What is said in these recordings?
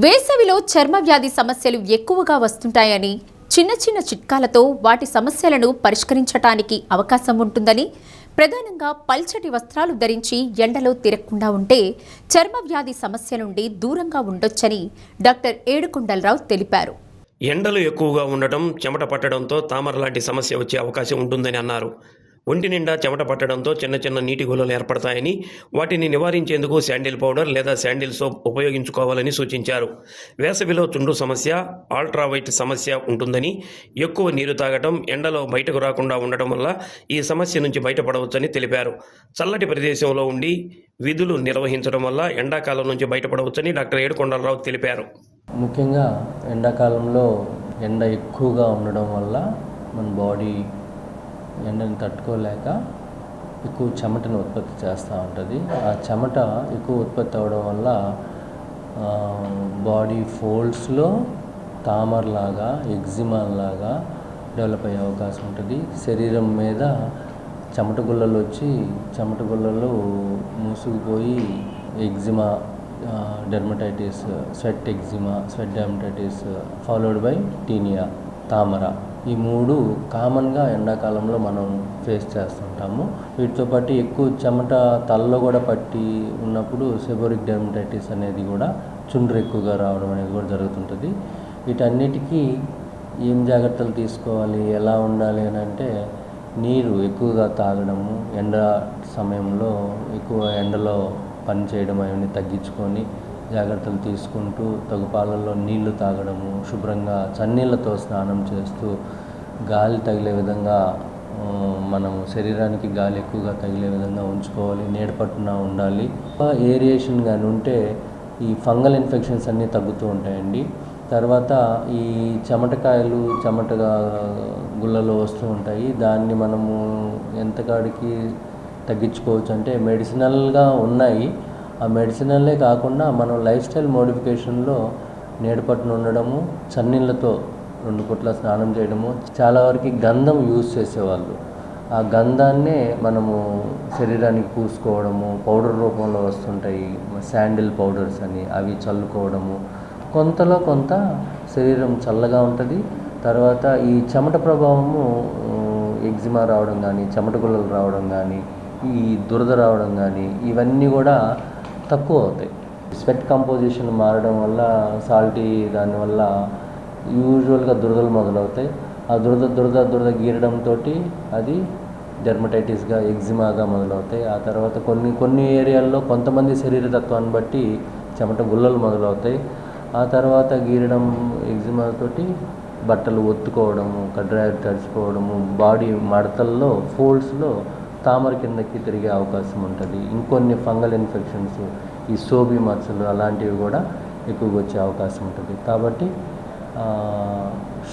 వేసవిలో చర్మ వ్యాధి సమస్యలు ఎక్కువగా వస్తుంటాయని, చిన్న చిన్న చిట్కాలతో వాటి సమస్యలను పరిష్కరించడానికి అవకాశం ఉంటుందని, ప్రధానంగా పల్చటి వస్త్రాలు ధరించి ఎండలో తిరగకుండా ఉంటే చర్మ వ్యాధి సమస్య నుండి దూరంగా ఉండొచ్చని డాక్టర్ ఏడుకొండలరావు తెలిపారు. ఎండలు ఎక్కువగా ఉండటం, చెమట పట్టడంతో తామర లాంటి సమస్య వచ్చే అవకాశం ఉంటుందని అన్నారు. ఒంటి నిండా చెమట పట్టడంతో చిన్న చిన్న నీటి గుల్లలు ఏర్పడతాయని, వాటిని నివారించేందుకు శాండిల్ పౌడర్ లేదా శాండిల్ సోప్ ఉపయోగించుకోవాలని సూచించారు. వేసవిలో చుండ్రు సమస్య, అల్ట్రావైట్ సమస్య ఉంటుందని, ఎక్కువ నీరు తాగటం, ఎండలో బయటకు రాకుండా ఉండటం వల్ల ఈ సమస్య నుంచి బయటపడవచ్చని తెలిపారు. చల్లటి ప్రదేశంలో ఉండి విధులు నిర్వహించడం వల్ల ఎండాకాలం నుంచి బయటపడవచ్చని డాక్టర్ ఏడుకొండలరావు తెలిపారు. ముఖ్యంగా ఎండాకాలంలో ఎండ ఎక్కువగా ఉండడం వల్ల మన బాడీ ఎండని తట్టుకోలేక ఎక్కువ చెమటను ఉత్పత్తి చేస్తూ ఉంటుంది. ఆ చెమట ఎక్కువ ఉత్పత్తి అవ్వడం వల్ల బాడీ ఫోల్డ్స్లో తామరలాగా, ఎగ్జిమాలాగా డెవలప్ అయ్యే అవకాశం ఉంటుంది. శరీరం మీద చెమట గుల్లలు వచ్చి చెమట గుల్లలు మూసుకుపోయి eczema, dermatitis, sweat eczema, sweat dermatitis followed by tinea, తామర. ఈ మూడు కామన్గా ఎండాకాలంలో మనం ఫేస్ చేస్తుంటాము. వీటితో పాటు ఎక్కువ చెమట తలలో కూడా పట్టి ఉన్నప్పుడు సెబోరిక్ డెర్మటైటిస్ అనేది కూడా చుండ్రు ఎక్కువగా రావడం అనేది కూడా జరుగుతుంటుంది. వీటన్నిటికీ ఏం జాగ్రత్తలు తీసుకోవాలి, ఎలా ఉండాలి అని అంటే, నీరు ఎక్కువగా తాగడము, ఎండ సమయంలో ఎక్కువ ఎండలో పని చేయడం అవన్నీ తగ్గించుకొని జాగ్రత్తలు తీసుకుంటూ తగు పాలల్లో నీళ్లు తాగడము, శుభ్రంగా చన్నీళ్ళతో స్నానం చేస్తూ గాలి తగిలే విధంగా మనము శరీరానికి గాలి ఎక్కువగా తగిలే విధంగా ఉంచుకోవాలి. నీడపట్టున ఉండాలి. ఏరియేషన్ కానీ ఉంటే ఈ ఫంగల్ ఇన్ఫెక్షన్స్ అన్నీ తగ్గుతూ ఉంటాయండి. తర్వాత ఈ చెమటకాయలు, చెమటగా గుళ్ళలో వస్తూ ఉంటాయి. దాన్ని మనము ఎంతకాడికి తగ్గించుకోవచ్చు అంటే, మెడిసినల్గా ఉన్నాయి. ఆ మెడిసినల్లే కాకుండా మనం లైఫ్ స్టైల్ మోడిఫికేషన్లో నీడపట్టున ఉండడము, చన్నీళ్ళతో 2 పూట్ల స్నానం చేయడము. చాలా వరకు గంధం యూజ్ చేసేవాళ్ళు. ఆ గంధాన్నే మనము శరీరానికి పూసుకోవడము, పౌడర్ రూపంలో వస్తుంటాయి శాండిల్ పౌడర్స్ అని, అవి చల్లుకోవడము. కొంతలో కొంత శరీరం చల్లగా ఉంటుంది. తర్వాత ఈ చెమట ప్రభావము, ఎగ్జిమా రావడం కానీ, చెమట గుల్లలు రావడం కానీ, ఈ దురద రావడం కానీ, ఇవన్నీ కూడా తక్కువ అవుతాయి. స్వెట్ కంపోజిషన్ మారడం వల్ల, సాల్టీ దానివల్ల యూజువల్గా దురదలు మొదలవుతాయి. ఆ దురద గీరడంతో అది డెర్మటైటిస్గా, ఎగ్జిమాగా మొదలవుతాయి. ఆ తర్వాత కొన్ని ఏరియాల్లో కొంతమంది శరీరతత్వాన్ని బట్టి చెమట గుల్లలు మొదలవుతాయి. ఆ తర్వాత గీరడం, ఎగ్జిమాతోటి బట్టలు ఒత్తుకోవడము, కడ్రాయలు తడిచిపోవడము, బాడీ మడతల్లో, ఫోల్డ్స్లో తామర కిందకి తిరిగే అవకాశం ఉంటుంది. ఇంకొన్ని ఫంగల్ ఇన్ఫెక్షన్స్, ఈ సోబి మచ్చలు అలాంటివి కూడా ఎక్కువగా వచ్చే అవకాశం ఉంటుంది. కాబట్టి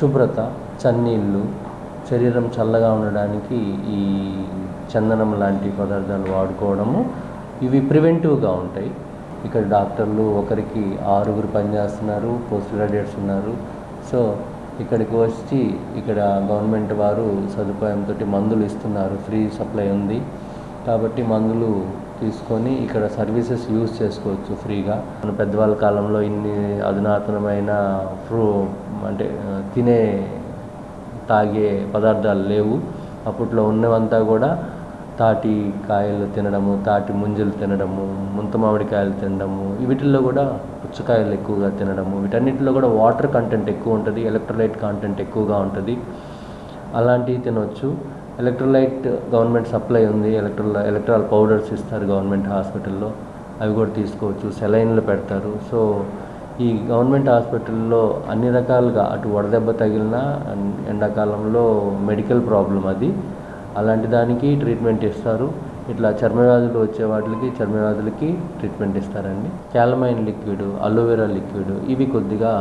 శుభ్రత, చన్నీళ్ళు, శరీరం చల్లగా ఉండడానికి ఈ చందనం లాంటి పదార్థాలు వాడుకోవడము, ఇవి ప్రివెంటివ్గా ఉంటాయి. ఇక్కడ డాక్టర్లు ఒకరికి 6 పనిచేస్తున్నారు, పోస్ట్ గ్రాడ్యుయేట్స్ ఉన్నారు. సో ఇక్కడికి వచ్చి ఇక్కడ గవర్నమెంట్ వారు సదుపాయంతో మందులు ఇస్తున్నారు, ఫ్రీ సప్లై ఉంది. కాబట్టి మందులు తీసుకొని ఇక్కడ సర్వీసెస్ యూజ్ చేసుకోవచ్చు ఫ్రీగా. మన పెద్దవాళ్ళ కాలంలో ఇన్ని అధునాతనమైన అంటే తాగే పదార్థాలు లేవు. అప్పట్లో ఉన్నవంతా కూడా తాటి కాయలు తినడము, తాటి ముంజలు తినడము, ముంత మామిడికాయలు తినడము, వీటిల్లో కూడా పుచ్చకాయలు ఎక్కువగా తినడము. వీటన్నిటిలో కూడా వాటర్ కంటెంట్ ఎక్కువ ఉంటుంది, ఎలక్ట్రోలైట్ కంటెంట్ ఎక్కువగా ఉంటుంది. అలాంటివి తినవచ్చు. ఎలక్ట్రోలైట్ గవర్నమెంట్ సప్లై ఉంది. ఎలక్ట్రాల్ పౌడర్స్ ఇస్తారు గవర్నమెంట్ హాస్పిటల్లో, అవి కూడా తీసుకోవచ్చు. సెలైన్లు పెడతారు. సో ఈ గవర్నమెంట్ హాస్పిటల్లో అన్ని రకాలుగా, అటు వడదెబ్బ తగిలినా, ఎండాకాలంలో మెడికల్ ప్రాబ్లం అది, అలాంటి దానికి ట్రీట్మెంట్ ఇస్తారు. ఇట్లా చర్మవ్యాధులు వచ్చే వాటికి, చర్మవ్యాధులకి ట్రీట్మెంట్ ఇస్తారండి. క్యాలమైన్ లిక్విడ్, అలోవెరా లిక్విడ్, ఇవి కొద్దిగా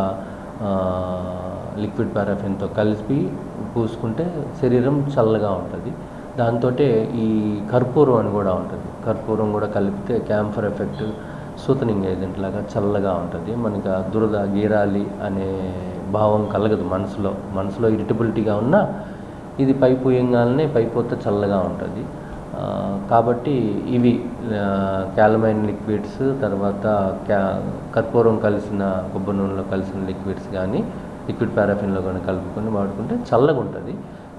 లిక్విడ్ పారాఫిన్తో కలిపి పూసుకుంటే శరీరం చల్లగా ఉంటుంది. దాంతో ఈ కర్పూరం అని కూడా ఉంటుంది. కర్పూరం కూడా కలిపితే క్యాంఫర్ ఎఫెక్ట్, సూతనింగ్ ఏజెంట్ లాగా చల్లగా ఉంటుంది. మనకి ఆ దురద గీరాలి అనే భావం కలగదు మనసులో ఇరిటబిలిటీగా ఉన్నా ఇది పై పూయంగానే పైపోతే చల్లగా ఉంటుంది. కాబట్టి ఇవి క్యాలమైన్ లిక్విడ్స్, తర్వాత కర్పూరం కలిసిన కొబ్బరి నూనెలో కలిసిన లిక్విడ్స్ కానీ లిక్విడ్ పారాఫిన్లో కానీ కలుపుకొని వాడుకుంటే చల్లగా ఉంటుంది.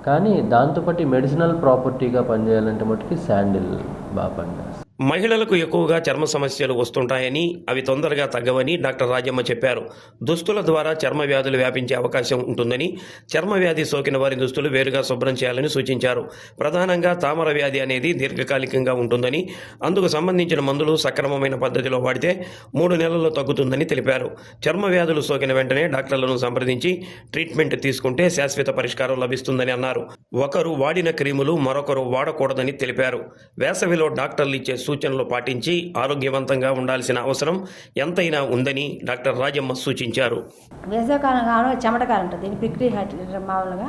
కానీ దాంతోపాటు మెడిసినల్ ప్రాపర్టీగా పనిచేయాలంటే మటుకి శాండిల్ బాగా పనిచేస్తుంది. మహిళలకు ఎక్కువగా చర్మ సమస్యలు వస్తుంటాయని, అవి తొందరగా తగ్గవని డాక్టర్ రాజమ్మ చెప్పారు. దుస్తుల ద్వారా చర్మ వ్యాధులు వ్యాపించే అవకాశం ఉంటుందని, చర్మ వ్యాధి సోకిన వారి దుస్తులు వేరుగా శుభ్రం చేయాలని సూచించారు. ప్రధానంగా తామర వ్యాధి అనేది దీర్ఘకాలికంగా ఉంటుందని, అందుకు సంబంధించిన మందులు సక్రమమైన పద్ధతిలో వాడితే 3 నెలల్లో తగ్గుతుందని తెలిపారు. చర్మ వ్యాధులు సోకిన వెంటనే డాక్టర్లను సంప్రదించి ట్రీట్మెంట్ తీసుకుంటే శాశ్వత పరిష్కారం లభిస్తుందని అన్నారు. ఒకరు వాడిన క్రీములు మరొకరు వాడకూడదని తెలిపారు. వేసవిలో డాక్టర్లు ఇచ్చే సూచనలు పాటించి ఆరోగ్యవంతంగా ఉండాల్సిన అవసరం ఎంతైనా ఉందని డాక్టర్ రాజమ్మ సూచించారు. వేసవికాలం కావాలి, చెమటకాలం ఉంటుంది. ఇది ప్రిక్లీ హీట్ మామూలుగా.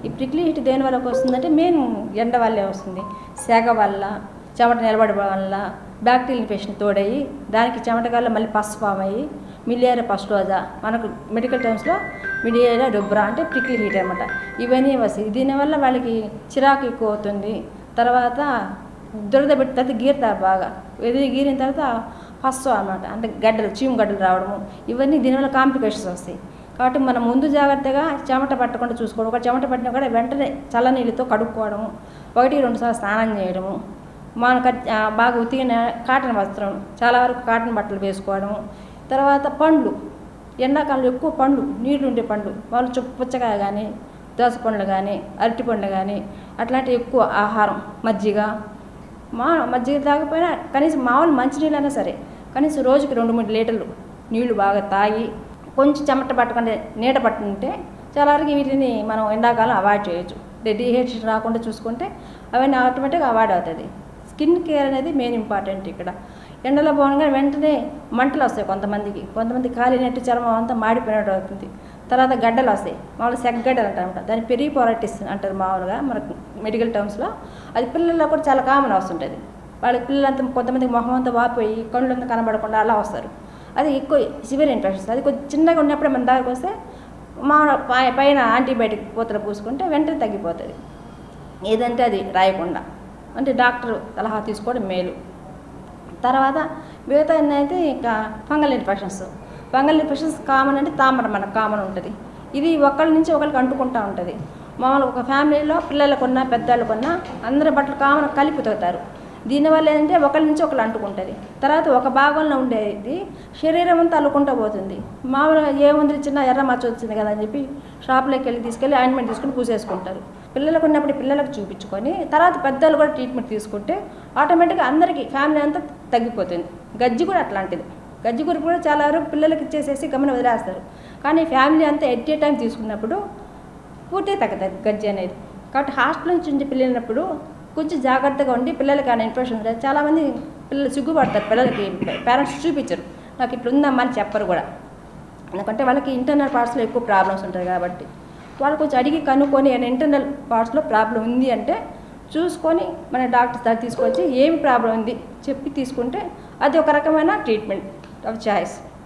ఈ ప్రిక్లీ హీట్ దేని వల్ల వస్తుందంటే మెయిన్ ఎండ వల్లే వస్తుంది. సెగ వల్ల, చెమట నిలబడడం వల్ల బ్యాక్టీరియల్ ఇన్ఫెక్షన్ తోడయ్యి దానికి చెమటకాల్లో మళ్ళీ పసు ఫామ్ అయ్యి మిలియేరియా పస్టోజా, మనకు మెడికల్ టర్మ్స్లో మిలియేరియా రుబ్రా అంటే ప్రిక్లీ హీట్ అనమాట. ఇవన్నీ వస్తాయి. దీనివల్ల వాళ్ళకి చిరాకు ఎక్కువ అవుతుంది. తర్వాత దురద పెట్టి తర్వాత గీరుతారు బాగా. గీరిన తర్వాత ఫస్ట్ అనమాట, అంటే గడ్డలు, చీము గడ్డలు రావడము, ఇవన్నీ దీనివల్ల కాంప్లికేషన్స్ వస్తాయి. కాబట్టి మనం ముందు జాగ్రత్తగా చెమట పట్టకుండా చూసుకోవడం. ఒక చెమట పట్టినా కూడా వెంటనే చల్లనీళ్ళతో కడుక్కోవడము, 1-2 సార్లు స్నానం చేయడము, మనకు బాగా ఉతికిన కాటన్ వస్త్రం, చాలా వరకు కాటన్ బట్టలు వేసుకోవడము. తర్వాత పండ్లు, ఎండాకాలంలో ఎక్కువ పండ్లు, నీళ్ళు ఉండే పండ్లు, వాళ్ళు పుచ్చకాయ కానీ, దోస పండ్లు కానీ, అరటి పండ్లు కానీ అట్లాంటి ఎక్కువ ఆహారం, మజ్జిగ తాగిపోయినా కనీసం మామూలు మంచినీళ్ళైనా సరే కనీసం రోజుకి 2-3 లీటర్లు నీళ్లు బాగా తాగి కొంచెం చెమట పట్టకుండా నీడ పట్టుకుంటే చాలా వరకు వీటిని మనం ఎండాకాలం అవాయిడ్ చేయొచ్చు. డీహైడ్రేషన్ రాకుండా చూసుకుంటే అవన్నీ ఆటోమేటిక్గా అవాయిడ్ అవుతుంది. స్కిన్ కేర్ అనేది మెయిన్ ఇంపార్టెంట్. ఇక్కడ ఎండలో పోగానే వెంటనే మంటలు వస్తాయి కొంతమంది కాలినట్టు చర్మం అంతా మాడిపోయినట్టు అవుతుంది. తర్వాత గడ్డలు వస్తాయి, మామూలు సెగ్గడ్డలు అంటారనమాట. దాన్ని పెరిపోరైటిస్ అంటారు మామూలుగా మనకు మెడికల్ టర్మ్స్లో. అది పిల్లల్లో కూడా చాలా కామన్ వస్తుంటుంది. వాళ్ళకి పిల్లలంతా కొంతమందికి మొహం అంతా వాపోయి కళ్ళంతా కనబడకుండా అలా వస్తారు. అది ఎక్కువ సివియర్ ఇన్ఫెక్షన్స్. అది కొంచెం చిన్నగా ఉన్నప్పుడే మన దగ్గరకు వస్తే మామూలు పైన యాంటీబయాటిక్ పూతలు పూసుకుంటే వెంటనే తగ్గిపోతుంది. ఏదంటే అది రాయకుండా, అంటే డాక్టర్ సలహా తీసుకోవడం మేలు. తర్వాత మిగతా అయితే ఇంకా ఫంగల్ ఇన్ఫెక్షన్స్ కామన్ అంటే తామర మనకు కామన్ ఉంటుంది. ఇది ఒకళ్ళ నుంచి ఒకరికి అంటుకుంటూ ఉంటుంది. మామూలుగా ఒక ఫ్యామిలీలో పిల్లలకున్నా పెద్దవాళ్ళకున్నా అందరి బట్టలు కామన్ కలిపి తోతారు. దీనివల్ల ఏంటంటే ఒకరి నుంచి ఒకరు అంటుకుంటుంది. తర్వాత ఒక భాగంలో ఉండేది శరీరం అంతా అల్లుకుంటూ పోతుంది. మామూలుగా ఏముంది, చిన్న ఎర్ర మచ్చ వచ్చింది కదా అని చెప్పి షాప్లోకి తీసుకెళ్ళి ఆయింట్మెంట్ తీసుకుని పూసేసుకుంటారు. పిల్లలకు ఉన్నప్పుడు పిల్లలకు చూపించుకొని తర్వాత పెద్దలు కూడా ట్రీట్మెంట్ తీసుకుంటే ఆటోమేటిక్గా అందరికీ ఫ్యామిలీ అంతా తగ్గిపోతుంది. గజ్జి కూడా అట్లాంటిది. గజ్జి గురి కూడా చాలా వరకు పిల్లలకి ఇచ్చేసేసి గమని వదిలేస్తారు. కానీ ఫ్యామిలీ అంతా ఎట్ ఏ టైం తీసుకున్నప్పుడు పూర్తిగా తగ్గుతుంది గజ్జి అనేది. కాబట్టి హాస్టల్ నుంచి పిల్లలప్పుడు కొంచెం జాగ్రత్తగా ఉండి పిల్లలకి ఆ ఇన్ఫెక్షన్ ఉంటుంది. చాలామంది పిల్లలు సిగ్గుపడతారు, పిల్లలకి పేరెంట్స్ చూపించరు, నాకు ఇట్లా ఉందమ్మా అని చెప్పరు కూడా. ఎందుకంటే వాళ్ళకి ఇంటర్నల్ పార్ట్స్లో ఎక్కువ ప్రాబ్లమ్స్ ఉంటాయి కాబట్టి వాళ్ళు కొంచెం అడిగి కనుక్కొని ఇంటర్నల్ పార్ట్స్లో ప్రాబ్లం ఉంది అంటే చూసుకొని మన డాక్టర్ దగ్గర తీసుకొచ్చి ఏమి ప్రాబ్లం ఉంది చెప్పి తీసుకుంటే అది ఒక రకమైన ట్రీట్మెంట్ ఆఫ్ చాయిస్.